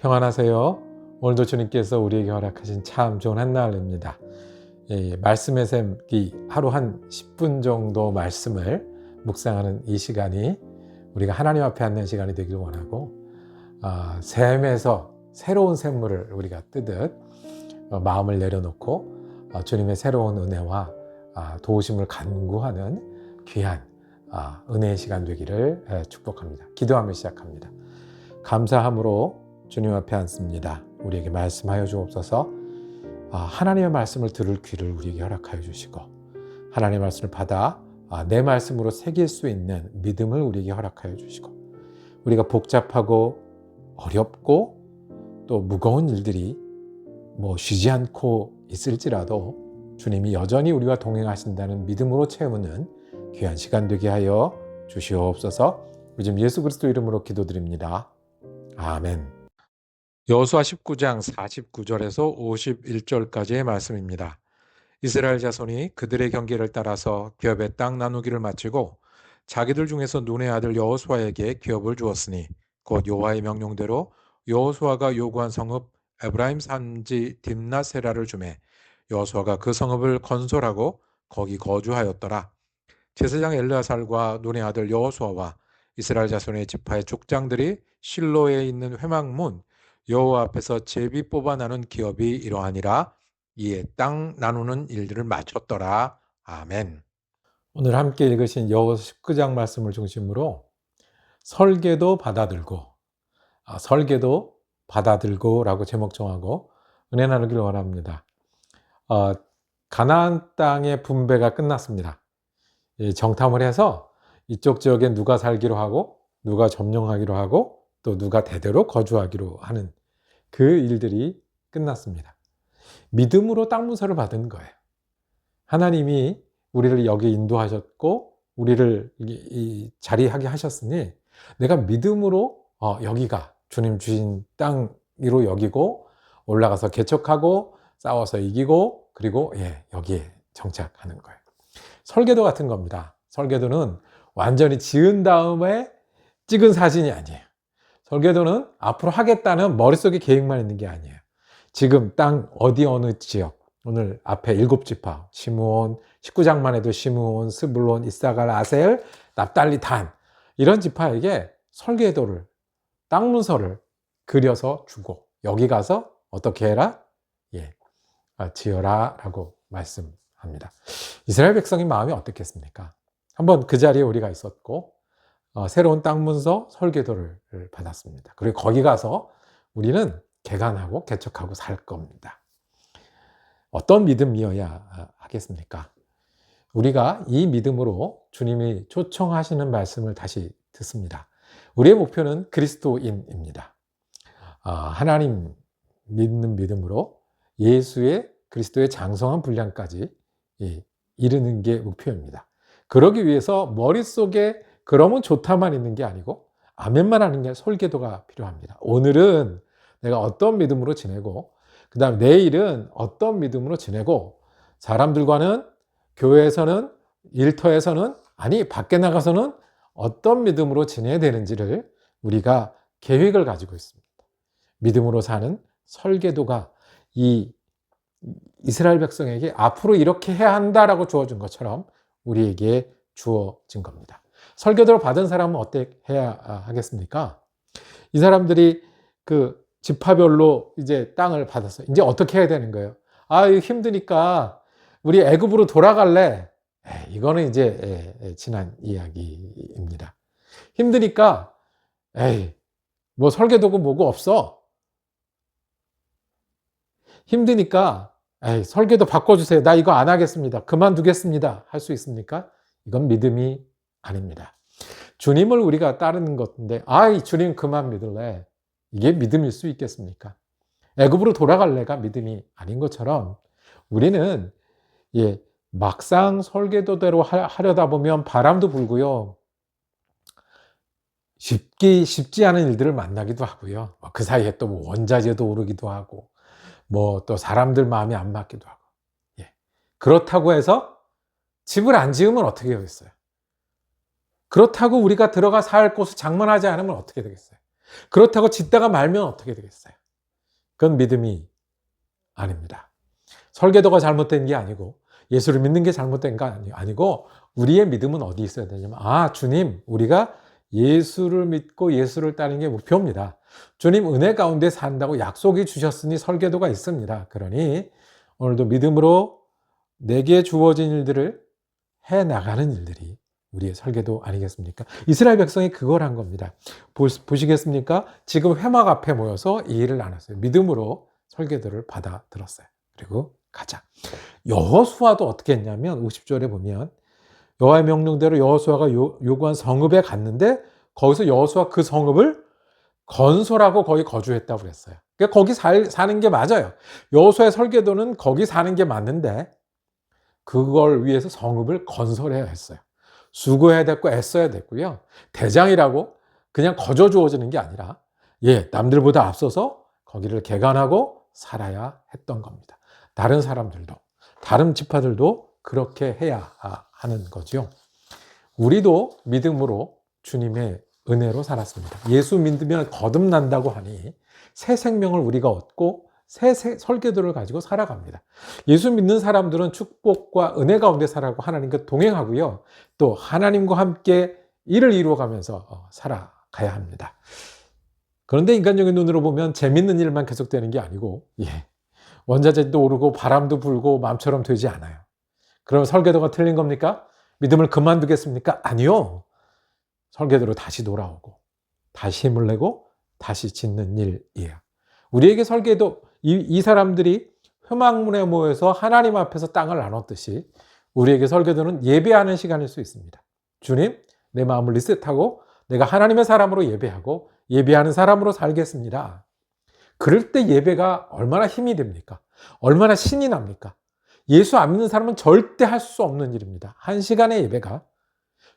평안하세요. 오늘도 주님께서 우리에게 허락하신 참 좋은 한날입니다. 말씀의 샘기 하루 한 10분 정도 말씀을 묵상하는 이 시간이 우리가 하나님 앞에 앉는 시간이 되기를 원하고, 샘에서 새로운 샘물을 우리가 뜨듯 마음을 내려놓고 주님의 새로운 은혜와 도우심을 간구하는 귀한 은혜의 시간 되기를 축복합니다. 기도하며 시작합니다. 감사함으로 주님 앞에 앉습니다. 우리에게 말씀하여 주옵소서. 하나님의 말씀을 들을 귀를 우리에게 허락하여 주시고, 하나님의 말씀을 받아 내 말씀으로 새길 수 있는 믿음을 우리에게 허락하여 주시고, 우리가 복잡하고 어렵고 또 무거운 일들이 쉬지 않고 있을지라도 주님이 여전히 우리와 동행하신다는 믿음으로 채우는 귀한 시간 되게 하여 주시옵소서. 요즘 예수 그리스도 이름으로 기도드립니다. 아멘. 여호수아 19장 49절에서 51절까지의 말씀입니다. 이스라엘 자손이 그들의 경계를 따라서 기업의 땅 나누기를 마치고 자기들 중에서 눈의 아들 여호수아에게 기업을 주었으니 곧 여호와의 명령대로 여호수아가 요구한 성읍 에브라임 산지 딥나세라를 주매 여호수아가 그 성읍을 건설하고 거기 거주하였더라. 제사장 엘르아살과 눈의 아들 여호수아와 이스라엘 자손의 지파의 족장들이 실로에 있는 회막문 여호와 앞에서 제비 뽑아나는 기업이 이러하니라. 이에 땅 나누는 일들을 마쳤더라. 아멘. 오늘 함께 읽으신 여호수아 19장 말씀을 중심으로 설계도 받아들고 라고 제목 정하고 은혜 나누기를 원합니다. 가나안 땅의 분배가 끝났습니다. 정탐을 해서 이쪽 지역에 누가 살기로 하고 누가 점령하기로 하고 또 누가 대대로 거주하기로 하는 그 일들이 끝났습니다. 믿음으로 땅 문서를 받은 거예요. 하나님이 우리를 여기 인도하셨고 우리를 자리하게 하셨으니 내가 믿음으로 여기가 주님 주신 땅으로 여기고 올라가서 개척하고 싸워서 이기고 그리고 여기에 정착하는 거예요. 설계도 같은 겁니다. 설계도는 완전히 지은 다음에 찍은 사진이 아니에요. 설계도는 앞으로 하겠다는 머릿속에 계획만 있는 게 아니에요. 지금 땅 어디 어느 지역, 오늘 앞에 7지파, 시므온, 19장만 해도 시므온, 스불론, 이사갈, 아셀, 납달리, 단 이런 지파에게 설계도를, 땅 문서를 그려서 주고 여기 가서 어떻게 해라? 지어라 라고 말씀합니다. 이스라엘 백성의 마음이 어떻겠습니까? 한번 그 자리에 우리가 있었고 새로운 땅 문서 설계도를 받았습니다. 그리고 거기 가서 우리는 개간하고 개척하고 살 겁니다. 어떤 믿음이어야 하겠습니까? 우리가 이 믿음으로 주님이 초청하시는 말씀을 다시 듣습니다. 우리의 목표는 그리스도인입니다. 하나님 믿는 믿음으로 그리스도의 장성한 분량까지 이르는 게 목표입니다. 그러기 위해서 머릿속에 그러면 좋다만 있는 게 아니고 아멘만 하는 게 설계도가 필요합니다. 오늘은 내가 어떤 믿음으로 지내고 그 다음 내일은 어떤 믿음으로 지내고 사람들과는 교회에서는 일터에서는 아니 밖에 나가서는 어떤 믿음으로 지내야 되는지를 우리가 계획을 가지고 있습니다. 믿음으로 사는 설계도가 이 이스라엘 백성에게 앞으로 이렇게 해야 한다라고 주어진 것처럼 우리에게 주어진 겁니다. 설계도를 받은 사람은 어떻게 해야 하겠습니까? 이 사람들이 그 지파별로 이제 땅을 받았어요. 이제 어떻게 해야 되는 거예요? 이거 힘드니까 우리 애굽으로 돌아갈래? 이거는 이제 지난 이야기입니다. 힘드니까 뭐 설계도고 뭐고 없어. 힘드니까 설계도 바꿔주세요. 나 이거 안 하겠습니다. 그만두겠습니다. 할 수 있습니까? 이건 믿음이 아닙니다. 주님을 우리가 따르는 것인데 주님 그만 믿을래. 이게 믿음일 수 있겠습니까? 애굽으로 돌아갈래가 믿음이 아닌 것처럼 우리는 막상 설계도대로 하려다 보면 바람도 불고요. 쉽지 않은 일들을 만나기도 하고요. 그 사이에 또 원자재도 오르기도 하고 또 사람들 마음이 안 맞기도 하고. 그렇다고 해서 집을 안 지으면 어떻게 되겠어요? 그렇다고 우리가 들어가 살 곳을 장만하지 않으면 어떻게 되겠어요? 그렇다고 짓다가 말면 어떻게 되겠어요? 그건 믿음이 아닙니다. 설계도가 잘못된 게 아니고 예수를 믿는 게 잘못된 거 아니고 우리의 믿음은 어디 있어야 되냐면 주님, 우리가 예수를 믿고 예수를 따르는 게 목표입니다. 주님 은혜 가운데 산다고 약속이 주셨으니 설계도가 있습니다. 그러니 오늘도 믿음으로 내게 주어진 일들을 해나가는 일들이 우리의 설계도 아니겠습니까? 이스라엘 백성이 그걸 한 겁니다. 보시겠습니까? 지금 회막 앞에 모여서 이 일을 나눴어요. 믿음으로 설계도를 받아 들었어요. 그리고 가자. 여호수아도 어떻게 했냐면 50절에 보면 여호와의 명령대로 여호수아가 요구한 성읍에 갔는데 거기서 여호수아 그 성읍을 건설하고 거기 거주했다고 그랬어요. 그러니까 거기 사는 게 맞아요. 여호수아의 설계도는 거기 사는 게 맞는데 그걸 위해서 성읍을 건설해야 했어요. 수고해야 됐고 애써야 됐고요. 대장이라고 그냥 거저 주어지는 게 아니라 남들보다 앞서서 거기를 개간하고 살아야 했던 겁니다. 다른 사람들도, 다른 지파들도 그렇게 해야 하는 거죠. 우리도 믿음으로 주님의 은혜로 살았습니다. 예수 믿으면 거듭난다고 하니 새 생명을 우리가 얻고 새 설계도를 가지고 살아갑니다. 예수 믿는 사람들은 축복과 은혜 가운데 살아가고 하나님과 동행하고요. 또 하나님과 함께 일을 이루어가면서 살아가야 합니다. 그런데 인간적인 눈으로 보면 재밌는 일만 계속되는 게 아니고 원자재도 오르고 바람도 불고 마음처럼 되지 않아요. 그럼 설계도가 틀린 겁니까? 믿음을 그만두겠습니까? 아니요. 설계도로 다시 돌아오고 다시 힘을 내고 다시 짓는 일이에요. 우리에게 설계도 이 사람들이 회막문에 모여서 하나님 앞에서 땅을 나눴듯이 우리에게 설계도는 예배하는 시간일 수 있습니다. 주님, 내 마음을 리셋하고 내가 하나님의 사람으로 예배하고 예배하는 사람으로 살겠습니다. 그럴 때 예배가 얼마나 힘이 됩니까? 얼마나 신이 납니까? 예수 안 믿는 사람은 절대 할 수 없는 일입니다. 한 시간의 예배가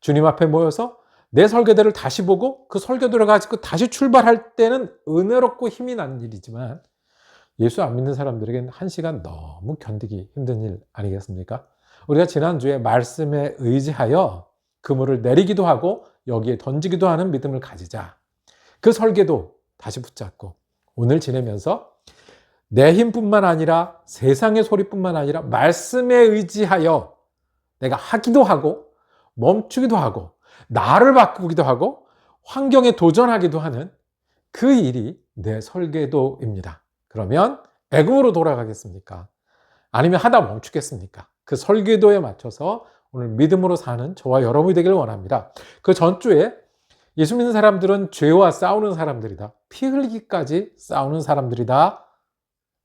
주님 앞에 모여서 내 설계도를 다시 보고 그 설계도를 가지고 다시 출발할 때는 은혜롭고 힘이 나는 일이지만 예수 안 믿는 사람들에게는 한 시간 너무 견디기 힘든 일 아니겠습니까? 우리가 지난주에 말씀에 의지하여 그물을 내리기도 하고 여기에 던지기도 하는 믿음을 가지자. 그 설계도 다시 붙잡고 오늘 지내면서 내 힘뿐만 아니라 세상의 소리뿐만 아니라 말씀에 의지하여 내가 하기도 하고 멈추기도 하고 나를 바꾸기도 하고 환경에 도전하기도 하는 그 일이 내 설계도입니다. 그러면 애굽으로 돌아가겠습니까? 아니면 하다 멈추겠습니까? 그 설계도에 맞춰서 오늘 믿음으로 사는 저와 여러분이 되기를 원합니다. 그 전주에 예수 믿는 사람들은 죄와 싸우는 사람들이다. 피 흘리기까지 싸우는 사람들이다.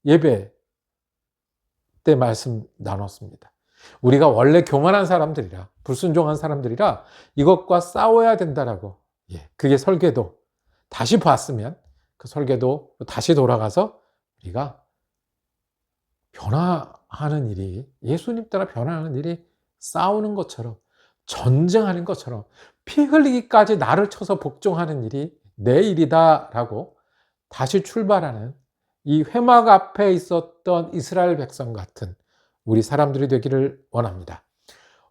예배 때 말씀 나눴습니다. 우리가 원래 교만한 사람들이라 불순종한 사람들이라 이것과 싸워야 된다라고 그게 설계도 다시 봤으면 그 설계도 다시 돌아가서 우리가 변화하는 일이 예수님 따라 변화하는 일이 싸우는 것처럼 전쟁하는 것처럼 피 흘리기까지 나를 쳐서 복종하는 일이 내 일이다라고 다시 출발하는 이 회막 앞에 있었던 이스라엘 백성 같은 우리 사람들이 되기를 원합니다.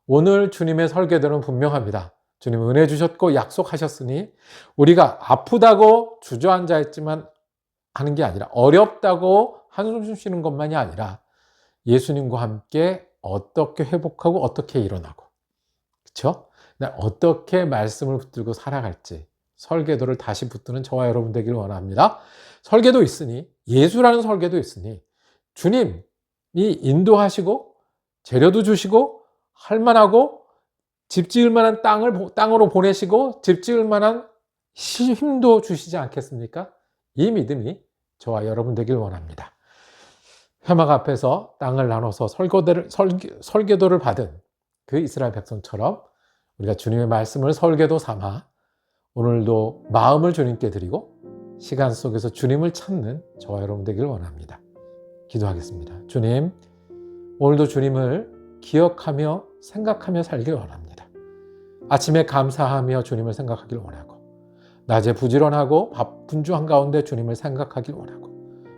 오늘 주님의 설계도는 분명합니다. 주님 은혜 주셨고 약속하셨으니 우리가 아프다고 주저앉아 있지만 하는 게 아니라 어렵다고 한숨 쉬는 것만이 아니라 예수님과 함께 어떻게 회복하고 어떻게 일어나고 그렇죠? 어떻게 말씀을 붙들고 살아갈지 설계도를 다시 붙드는 저와 여러분 되기를 원합니다. 설계도 있으니 예수라는 설계도 있으니 주님이 인도하시고 재료도 주시고 할만하고 집 지을 만한 땅으로 보내시고 집 지을 만한 힘도 주시지 않겠습니까? 이 믿음이 저와 여러분 되길 원합니다. 회막 앞에서 땅을 나눠서 설계도를 받은 그 이스라엘 백성처럼 우리가 주님의 말씀을 설계도 삼아 오늘도 마음을 주님께 드리고 시간 속에서 주님을 찾는 저와 여러분 되길 원합니다. 기도하겠습니다. 주님, 오늘도 주님을 기억하며 생각하며 살길 원합니다. 아침에 감사하며 주님을 생각하길 원하고 낮에 부지런하고 바쁜 주 한가운데 주님을 생각하길 원하고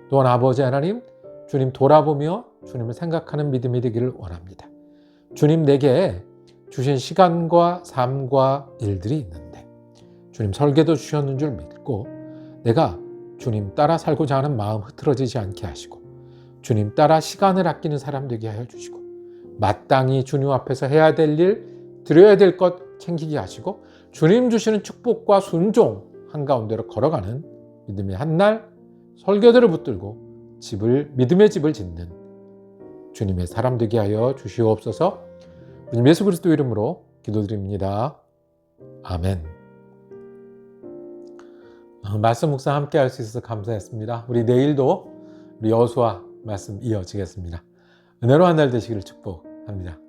또한 아버지 하나님 주님 돌아보며 주님을 생각하는 믿음이 되기를 원합니다. 주님 내게 주신 시간과 삶과 일들이 있는데 주님 설계도 주셨는 줄 믿고 내가 주님 따라 살고자 하는 마음 흐트러지지 않게 하시고 주님 따라 시간을 아끼는 사람 되게 하여 주시고 마땅히 주님 앞에서 해야 될 일, 드려야 될 것 챙기게 하시고 주님 주시는 축복과 순종 한가운데로 걸어가는 믿음의 한날 설교들을 붙들고 믿음의 집을 짓는 주님의 사람 되게 하여 주시옵소서. 주님 예수 그리스도 이름으로 기도드립니다. 아멘. 말씀 묵상 함께 할 수 있어서 감사했습니다. 우리 내일도 우리 여호수아 말씀 이어지겠습니다. 은혜로운 날 되시기를 축복합니다.